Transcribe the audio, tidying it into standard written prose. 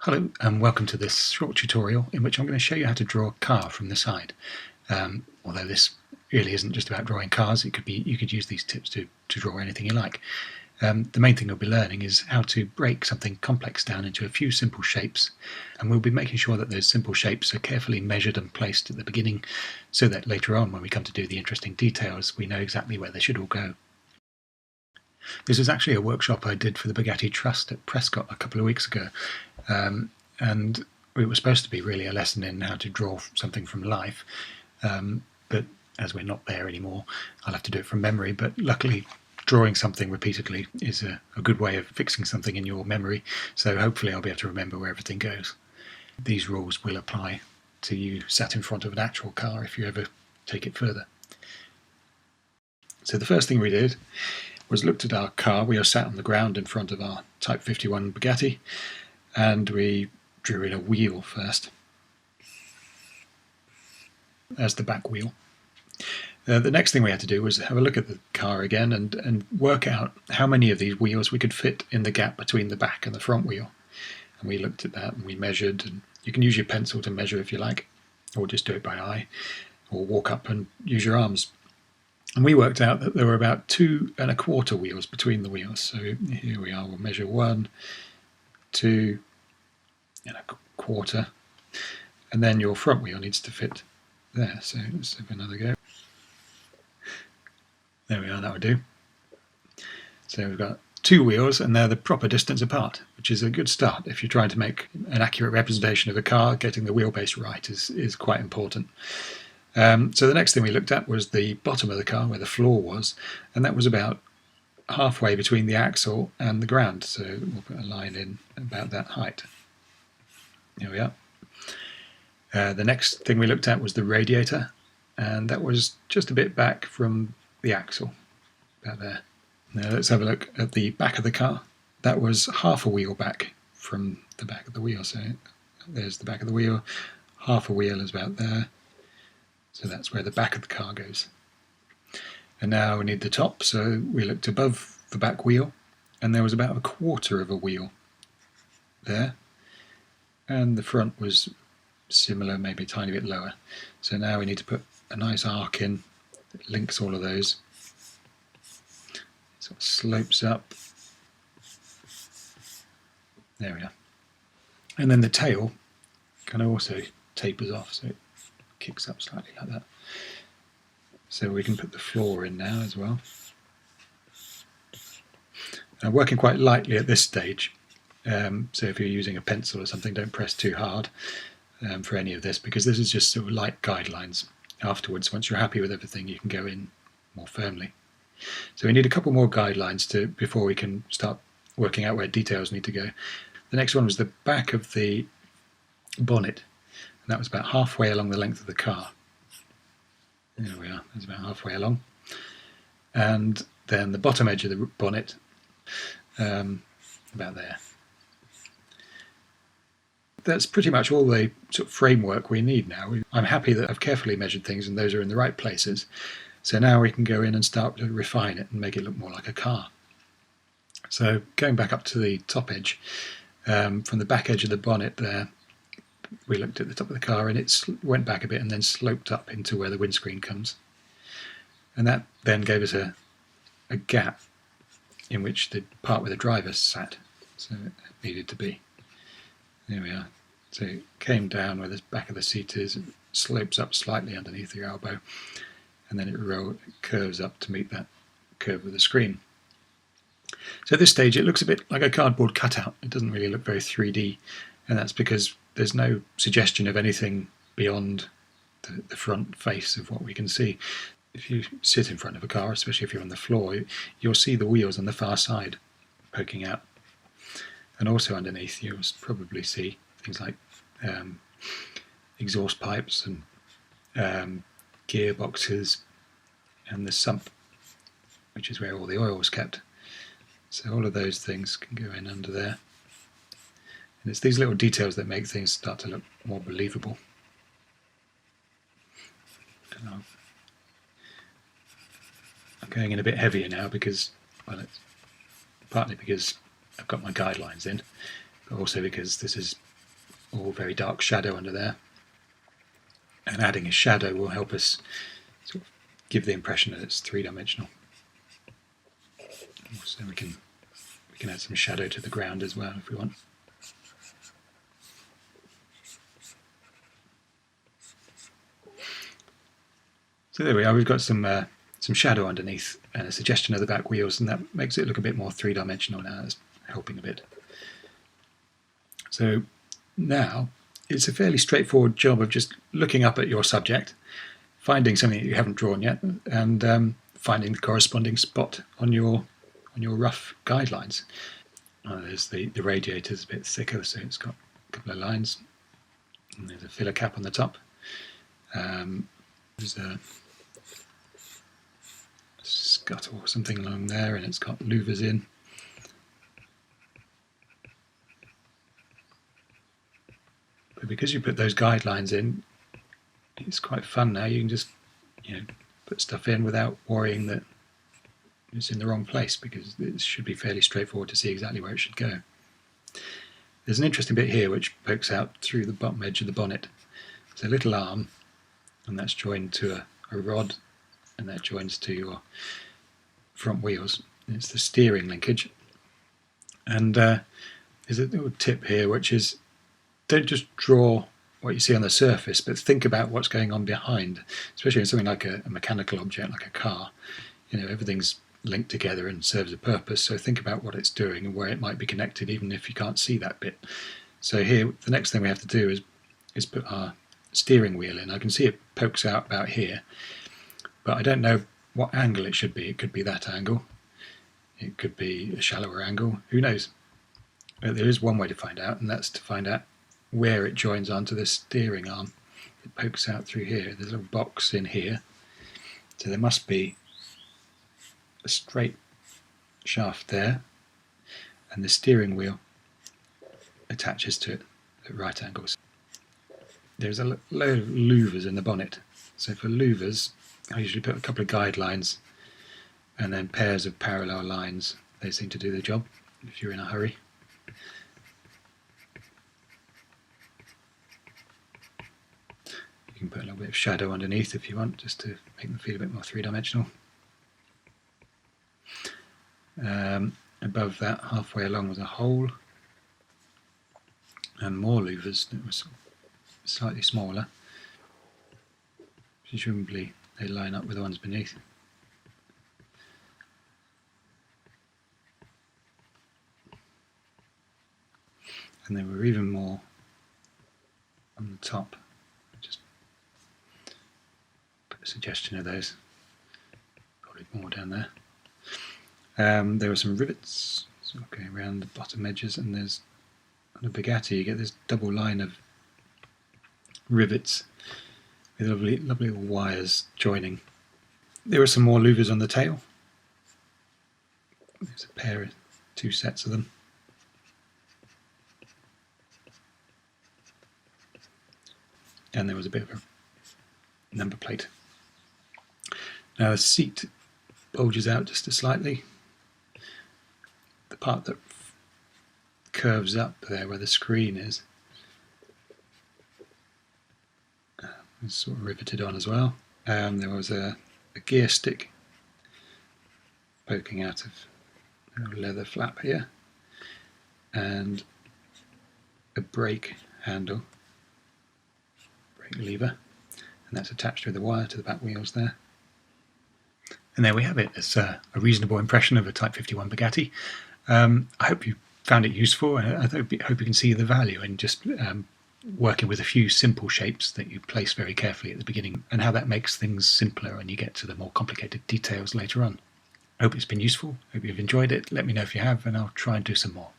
Hello and welcome to this short tutorial in which I'm going to show you how to draw a car from the side. Although this really isn't just about drawing cars, you could use these tips to draw anything you like. The main thing you'll be learning is how to break something complex down into a few simple shapes, and we'll be making sure that those simple shapes are carefully measured and placed at the beginning so that later on when we come to do the interesting details we know exactly where they should all go. This is actually a workshop I did for the Bugatti Trust at Prescott a couple of weeks ago, and it was supposed to be really a lesson in how to draw something from life, but as we're not there anymore I'll have to do it from memory. But luckily drawing something repeatedly is a good way of fixing something in your memory, so hopefully I'll be able to remember where everything goes. These rules will apply to you sat in front of an actual car if you ever take it further. So the first thing we did was looked at our car. We were sat on the ground in front of our Type 51 Bugatti, and we drew in a wheel first as the back wheel. The next thing we had to do was have a look at the car again and work out how many of these wheels we could fit in the gap between the back and the front wheel. And we looked at that and we measured, and you can use your pencil to measure if you like, or just do it by eye, or walk up and use your arms. And we worked out that there were about 2 1/4 wheels between the wheels. So here we are, we'll measure 1, 2 1/4, and then your front wheel needs to fit there. So let's have another go. There we are, that would do. So we've got 2 wheels and they're the proper distance apart, which is a good start. If you're trying to make an accurate representation of a car, getting the wheelbase right is quite important. So the next thing we looked at was the bottom of the car, where the floor was, and that was about halfway between the axle and the ground. So we'll put a line in about that height. There we are. The next thing we looked at was the radiator, and that was just a bit back from the axle, about there. Now let's have a look at the back of the car. That was half a wheel back from the back of the wheel. So there's the back of the wheel, half a wheel is about there. So that's where the back of the car goes. And now we need the top, so we looked above the back wheel, and there was about 1/4 of a wheel there. And the front was similar, maybe a tiny bit lower. So now we need to put a nice arc in that links all of those. Sort of slopes up. There we are. And then the tail kind of also tapers off, so it kicks up slightly like that. So we can put the floor in now as well. I'm working quite lightly at this stage, so if you're using a pencil or something, don't press too hard for any of this, because this is just sort of light guidelines. Afterwards, once you're happy with everything, you can go in more firmly. So we need a couple more guidelines before we can start working out where details need to go. The next one was the back of the bonnet, and that was about halfway along the length of the car. There we are, that's about halfway along. And then the bottom edge of the bonnet, about there. That's pretty much all the sort of framework we need now. I'm happy that I've carefully measured things and those are in the right places. So now we can go in and start to refine it and make it look more like a car. So going back up to the top edge, from the back edge of the bonnet there, we looked at the top of the car and it went back a bit and then sloped up into where the windscreen comes. And that then gave us a gap in which the part where the driver sat, so it needed to be. There we are. So it came down where the back of the seat is, and slopes up slightly underneath your elbow, and then it curves up to meet that curve of the screen. So at this stage it looks a bit like a cardboard cutout. It doesn't really look very 3D, and that's because there's no suggestion of anything beyond the front face of what we can see. If you sit in front of a car, especially if you're on the floor, you'll see the wheels on the far side poking out. And also underneath you'll probably see things like exhaust pipes and gearboxes and the sump, which is where all the oil is kept. So all of those things can go in under there. And it's these little details that make things start to look more believable. I'm going in a bit heavier now because, well, it's partly because I've got my guidelines in, but also because this is or very dark shadow under there. And adding a shadow will help us sort of give the impression that it's three-dimensional. So we can add some shadow to the ground as well if we want. So there we are, we've got some shadow underneath and a suggestion of the back wheels, and that makes it look a bit more three-dimensional now. It's helping a bit. So now it's a fairly straightforward job of just looking up at your subject, finding something that you haven't drawn yet, and finding the corresponding spot on your rough guidelines. There's the radiator's a bit thicker, so it's got a couple of lines. And there's a filler cap on the top. There's a scuttle or something along there, and it's got louvers in. But because you put those guidelines in, it's quite fun now. You can just, put stuff in without worrying that it's in the wrong place, because it should be fairly straightforward to see exactly where it should go. There's an interesting bit here which pokes out through the bottom edge of the bonnet. It's a little arm, and that's joined to a rod, and that joins to your front wheels. It's the steering linkage. And there's a little tip here, which is, don't just draw what you see on the surface, but think about what's going on behind, especially in something like a mechanical object like a car. Everything's linked together and serves a purpose, so think about what it's doing and where it might be connected, even if you can't see that bit. So here, the next thing we have to do is put our steering wheel in. I can see it pokes out about here, but I don't know what angle it should be. It could be that angle, it could be a shallower angle, who knows. But there is one way to find out, and that's to find out where it joins onto the steering arm. It pokes out through here. There's a little box in here, so there must be a straight shaft there, and the steering wheel attaches to it at right angles. There's a load of louvers in the bonnet, so for louvers I usually put a couple of guidelines and then pairs of parallel lines. They seem to do the job if you're in a hurry. You can put a little bit of shadow underneath if you want, just to make them feel a bit more three-dimensional. Above that, halfway along, was a hole, and more louvers that were slightly smaller. Presumably they line up with the ones beneath. And there were even more on the top. Just put a suggestion of those. Probably more down there. There were some rivets sort of going around the bottom edges, and there's on a Bugatti you get this double line of rivets with lovely little wires joining. There were some more louvers on the tail. There's a pair of 2 sets of them. And there was a bit of a number plate. Now the seat bulges out just slightly. The part that curves up there where the screen is sort of riveted on as well. There was a gear stick poking out of a leather flap here, and a brake handle, brake lever, and that's attached with a wire to the back wheels there. And there we have it. It's a reasonable impression of a Type 51 Bugatti. I hope you found it useful, and I hope you can see the value in just working with a few simple shapes that you place very carefully at the beginning, and how that makes things simpler when you get to the more complicated details later on. I hope it's been useful. Hope you've enjoyed it. Let me know if you have, and I'll try and do some more.